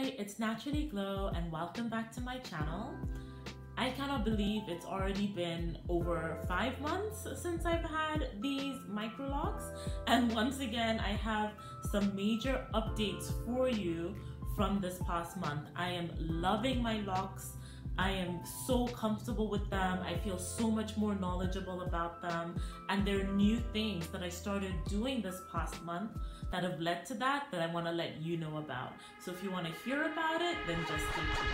Hi, it's Naturally Glow and welcome back to my channel. I cannot believe it's already been over 5 months since I've had these Microlocs, and once again I have some major updates for you from this past month. I am loving my locks. I am so comfortable with them. I feel so much more knowledgeable about them, and there are new things that I started doing this past month that have led to that I want to let you know about. So if you want to hear about it, then just stay tuned.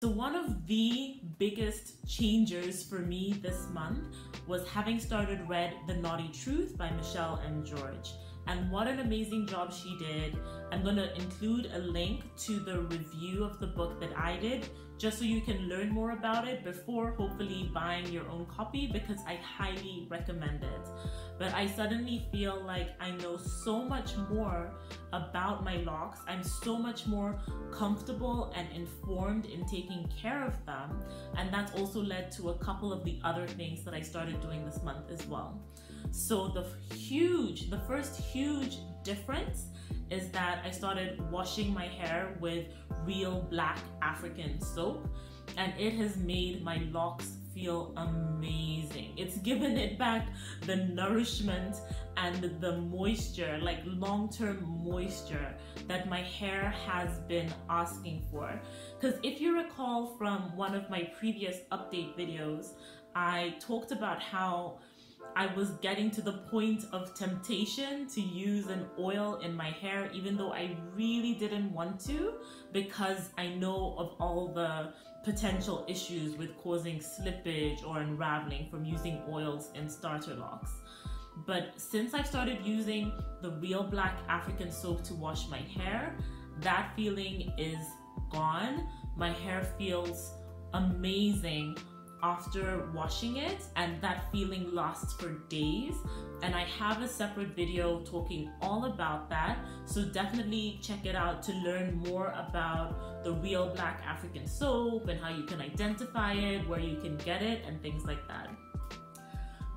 One of the biggest changes for me this month was having started read The Knotty Truth by Michelle M. George. And what an amazing job she did. I'm going to include a link to the review of the book that I did, just so you can learn more about it before hopefully buying your own copy, because I highly recommend it. But I suddenly feel like I know so much more about my locks. I'm so much more comfortable and informed in taking care of them. And that's also led to a couple of the other things that I started doing this month as well. So the first huge difference is that I started washing my hair with real black African soap, and it has made my locks feel amazing. It's given it back the nourishment and the moisture, like long-term moisture that my hair has been asking for. Because if you recall from one of my previous update videos, I talked about how I was getting to the point of temptation to use an oil in my hair, even though I really didn't want to, because I know of all the potential issues with causing slippage or unraveling from using oils in starter locks. But since I've started using the real black African soap to wash my hair, that feeling is gone. My hair feels amazing after washing it, and that feeling lasts for days. And I have a separate video talking all about that, so definitely check it out to learn more about the real black African soap and how you can identify it, where you can get it, and things like that.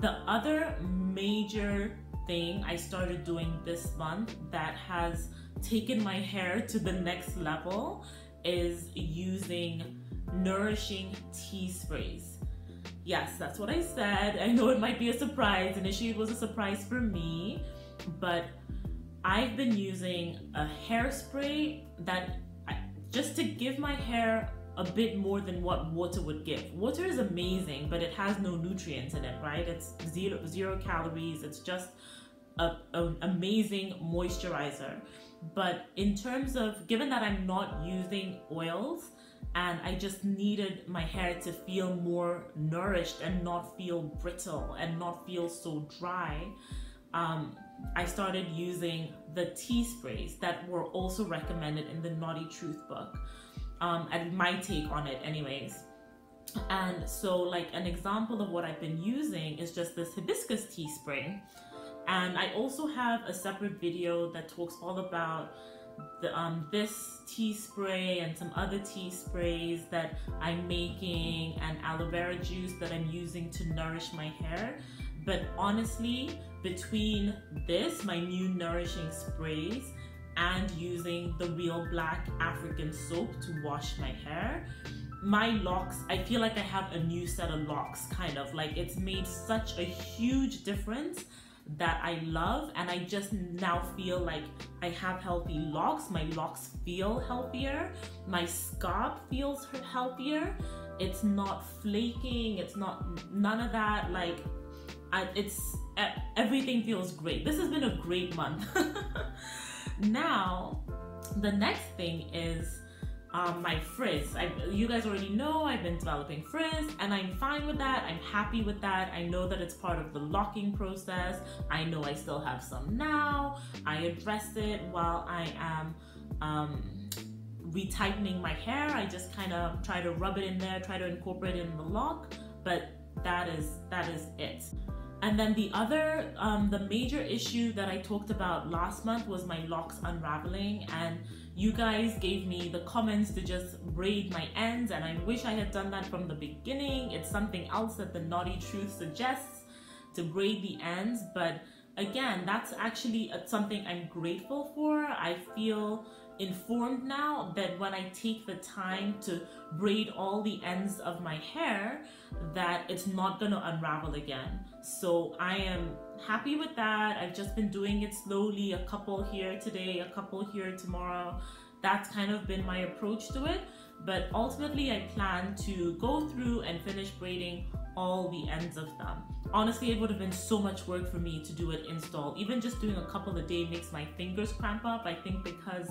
The other major thing I started doing this month that has taken my hair to the next level is using Nourishing tea sprays. Yes, that's what I said. I know it might be a surprise. Initially it was a surprise for me, but I've been using a hairspray that just to give my hair a bit more than what water would give. Water is amazing, but it has no nutrients in it, right? It's zero calories. It's just an amazing moisturizer. But in terms of, given that I'm not using oils, and I just needed my hair to feel more nourished and not feel brittle and not feel so dry, I started using the tea sprays that were also recommended in the Knotty Truth book, and my take on it anyways. And so like an example of what I've been using is just this hibiscus tea spray. And I also have a separate video that talks all about this tea spray and some other tea sprays that I'm making, and aloe vera juice that I'm using to nourish my hair. But honestly, between this, my new nourishing sprays, and using the real black African soap to wash my hair, my locks, I feel like I have a new set of locks, kind of like it's made such a huge difference that I love. And I just now feel like I have healthy locks. My locks feel healthier. My scalp feels healthier. It's not flaking. It's not, none of that. Like everything feels great. This has been a great month. Now, the next thing is my Frizz. You guys already know I've been developing Frizz, and I'm fine with that. I'm happy with that. I know that it's part of the locking process. I know I still have some now. I addressed it while I am retightening my hair. I just kind of try to rub it in there, try to incorporate it in the lock, but that is it. And then the other, the major issue that I talked about last month was my locks unraveling, and you guys gave me the comments to just braid my ends, and I wish I had done that from the beginning. It's something else that the Knotty Truth suggests, to braid the ends, but again, that's actually something I'm grateful for. I feel informed now that when I take the time to braid all the ends of my hair, that it's not going to unravel again. So I am happy with that. I've just been doing it slowly, a couple here today, a couple here tomorrow. That's kind of been my approach to it. But ultimately, I plan to go through and finish braiding all the ends of them. Honestly, it would have been so much work for me to do it install. Even just doing a couple a day makes my fingers cramp up, I think because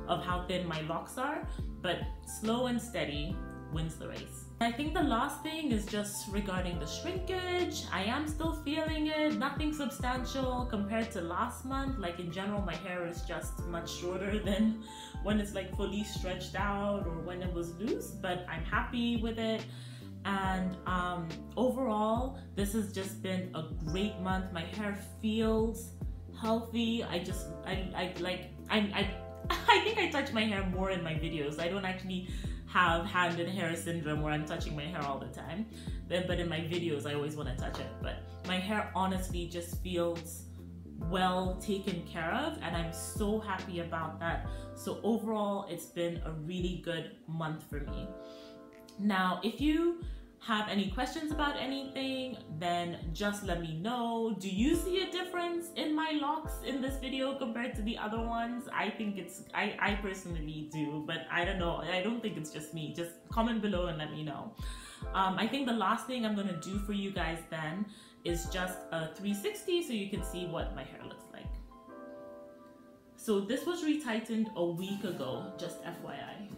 of how thin my locks are. But slow and steady wins the race. I think the last thing is just regarding the shrinkage. I am still feeling it, nothing substantial compared to last month. Like in general, my hair is just much shorter than when it's like fully stretched out or when it was loose, but I'm happy with it. And overall, this has just been a great month. My hair feels healthy. I think I touch my hair more in my videos. I don't actually have hand and hair syndrome where I'm touching my hair all the time, but in my videos I always want to touch it. But my hair honestly just feels well taken care of, and I'm so happy about that. So overall, it's been a really good month for me. Now, if you have any questions about anything, then just let me know. Do you see a difference in my locks in this video compared to the other ones? I think I personally do, but I don't know. I don't think it's just me. Just comment below and let me know. I think the last thing I'm gonna do for you guys then is just a 360 so you can see what my hair looks like. So this was retightened a week ago, just FYI.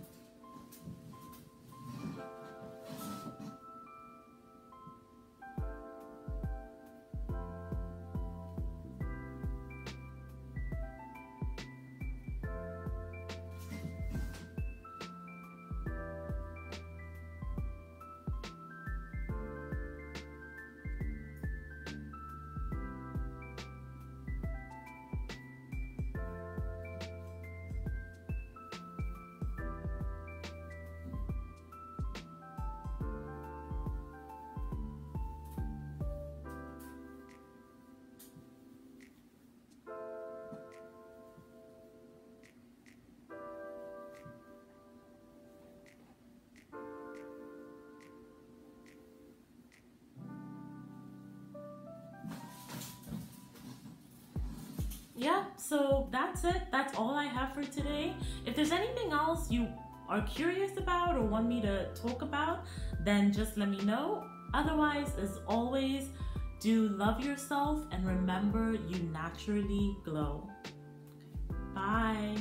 Yeah, so that's it. That's all I have for today. If there's anything else you are curious about or want me to talk about, then just let me know. Otherwise, as always, do love yourself and remember you naturally glow. Bye.